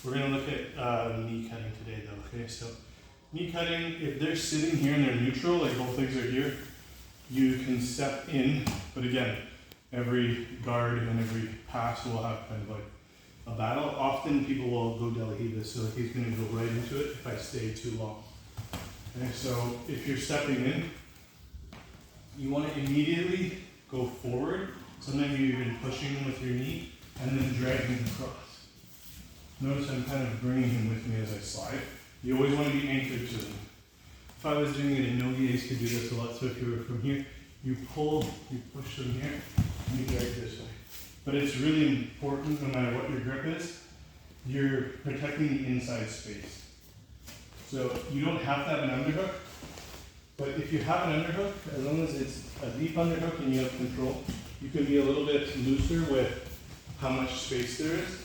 We're gonna look at knee cutting today though, okay? So knee cutting, if they're sitting here and they're neutral, like both legs are here, you can step in, but again, every guard and every pass will have kind of like a battle. Often people will go De La Riva, so he's gonna go right into it if I stay too long. Okay, so if you're stepping in, you wanna immediately go forward. Sometimes you're even pushing him with your knee and then dragging him across. Notice I'm kind of bringing him with me as I slide. You always want to be anchored to them. If I was doing it in no VAs could do this a lot, so if you were from here, you pull, you push them here, and you drag this way. But it's really important, no matter what your grip is, you're protecting the inside space. So you don't have to have an underhook, but if you have an underhook, as long as it's a deep underhook and you have control, you can be a little bit looser with how much space there is.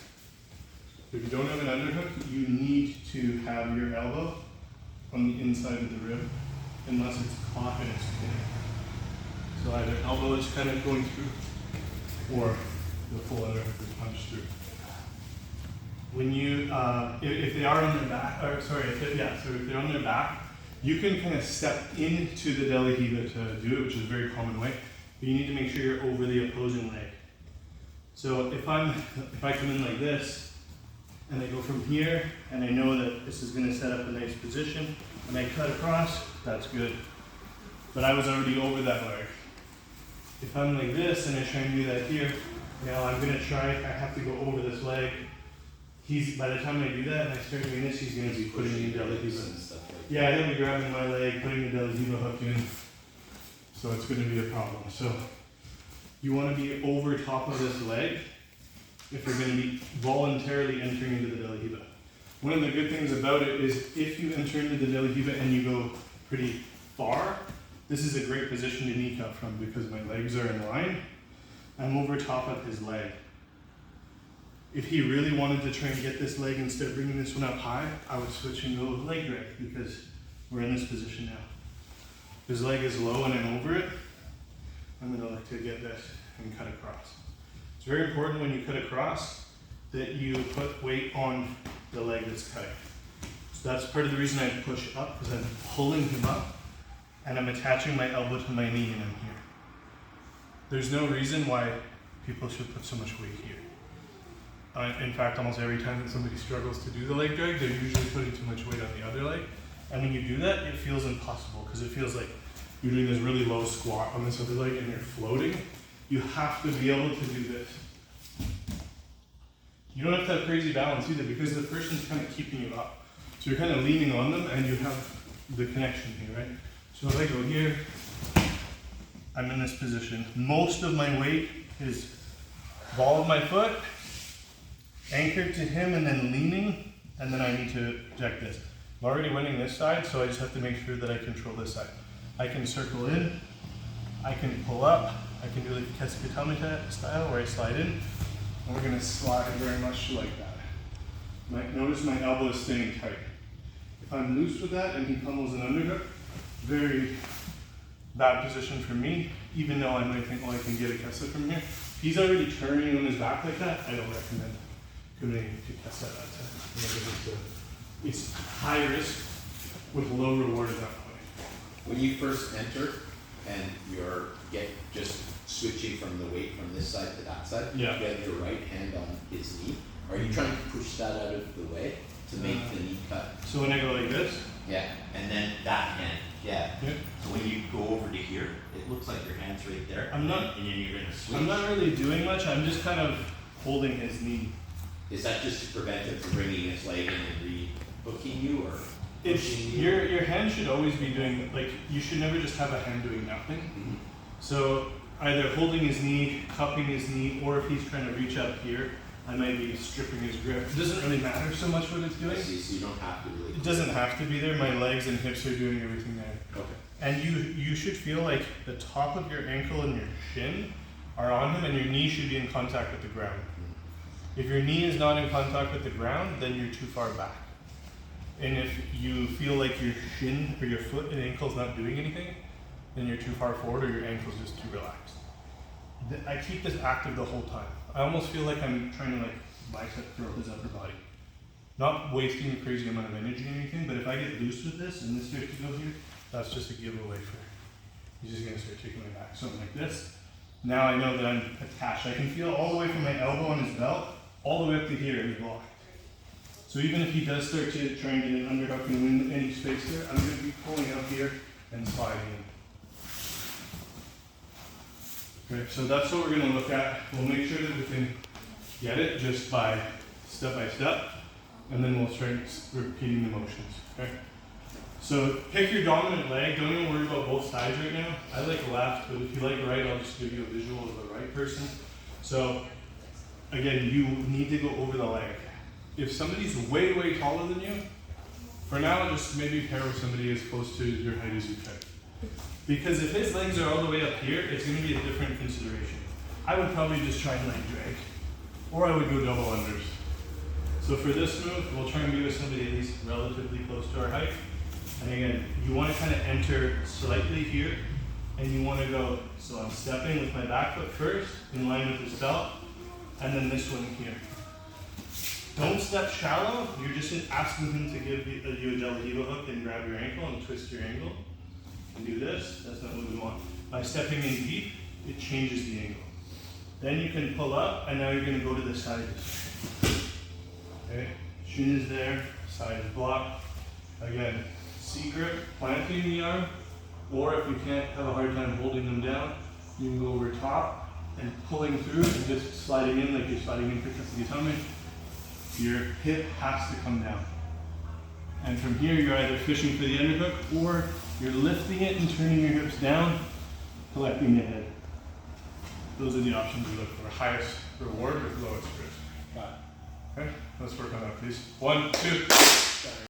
If you don't have an underhook, you need to have your elbow on the inside of the rib, unless it's caught and it's pinning. So either elbow is kind of going through, or the full underhook is punched through. When you, if they are on their back, or sorry, if they're on their back, you can kind of step into the De La Riva to do it, which is a very common way. But you need to make sure you're over the opposing leg. So if I come in like this, and I go from here, and I know that this is gonna set up a nice position, and I cut across, that's good. But I was already over that leg. If I'm like this, and I try and do that here, now I'm gonna try, I have to go over this leg. By the time I do that, and I start doing this, he's gonna be putting me in De La Riva. Yeah, he'll be grabbing my leg, putting the De La Riva hook in. So it's gonna be a problem. So you wanna be over top of this leg, if you're going to be voluntarily entering into the De La Riva. One of the good things about it is if you enter into the De La Riva and you go pretty far, this is a great position to knee cut from because my legs are in line. I'm over top of his leg. If he really wanted to try and get this leg and start bringing this one up high, I would switch and go leg drag because we're in this position now. If his leg is low and I'm over it, I'm going to like to get this and cut across. It's very important when you cut across that you put weight on the leg that's cutting. So that's part of the reason I push up, because I'm pulling him up and I'm attaching my elbow to my knee and I'm here. There's no reason why people should put so much weight here. In fact, almost every time that somebody struggles to do the leg drag, they're usually putting too much weight on the other leg. And when you do that, it feels impossible because it feels like you're doing this really low squat on this other leg and you're floating. You have to be able to do this. You don't have to have crazy balance either because the person's kind of keeping you up. So you're kind of leaning on them and you have the connection here, right? So if I go here, I'm in this position. Most of my weight is ball of my foot, anchored to him and then leaning, and then I need to project this. I'm already winning this side, so I just have to make sure that I control this side. I can circle in, I can pull up, I can do like a Kesukatame style where I slide in, and we're going to slide very much like that. Notice my elbow is staying tight. If I'm loose with that and he pummels an underhook, very bad position for me, even though I might think, oh, I can get a Kesa from here. If he's already turning on his back like that, I don't recommend committing to Kesa at that time. It's high risk with low reward at that point. When you first enter and you're just switching from the weight from this side to that side, yeah. You have your right hand on his knee. Are you trying to push that out of the way to make the knee cut? So when I go like this? Yeah, and then that hand, yeah. Yeah. So when you go over to here, it looks like your hand's right there. I'm not, and then you're gonna switch. I'm not really doing much, I'm just kind of holding his knee. Is that just to prevent him from bringing his leg in and re-hooking you, or pushing you? Your hand should always be doing, like, you should never just have a hand doing nothing. Mm-hmm. So either holding his knee, cupping his knee, or if he's trying to reach up here, I might be stripping his grip. It doesn't really matter so much what it's doing. I see, so you don't have to really. It doesn't have to be there. My legs and hips are doing everything there. Okay. And you should feel like the top of your ankle and your shin are on him, and your knee should be in contact with the ground. If your knee is not in contact with the ground, then you're too far back. And if you feel like your shin or your foot and ankle is not doing anything, then you're too far forward or your ankle's just too relaxed. I keep this active the whole time. I almost feel like I'm trying to like bicep curl his upper body. Not wasting a crazy amount of energy or anything, but if I get loose with this and this starts to go here, that's just a giveaway for, he's just gonna start taking my back. Something like this. Now I know that I'm attached. I can feel all the way from my elbow on his belt, all the way up to here, and he's locked. So even if he does start to try and get an underhook and win any space there, I'm gonna be pulling up here and sliding in. Okay, so that's what we're gonna look at. We'll make sure that we can get it just by step, and then we'll start repeating the motions, okay? So pick your dominant leg, don't even worry about both sides right now. I like left, but if you like right, I'll just give you a visual of the right person. So again, you need to go over the leg. If somebody's way, way taller than you, for now, just maybe pair with somebody as close to your height as you can. Because if his legs are all the way up here, it's gonna be a different consideration. I would probably just try and leg drag, or I would go double unders. So for this move, we'll try and be with somebody at least relatively close to our height. And again, you want to kind of enter slightly here, and you want to go, so I'm stepping with my back foot first, in line with his belt, and then this one here. Don't step shallow, you're just asking him to give you a Del Diva hook and grab your ankle and twist your ankle. And do this, that's not what we want. By stepping in deep, it changes the angle. Then you can pull up, and now you're going to go to the side. Okay, shin is there, side is blocked. Again, secret, planting the arm, or if you can't have a hard time holding them down, you can go over top and pulling through and just sliding in like you're sliding in for Katsugi. Your hip has to come down. And from here, you're either fishing for the underhook, or you're lifting it and turning your hips down, collecting the head. Those are the options we look for. Highest reward with lowest risk. Okay, let's work on that, please. 1, 2.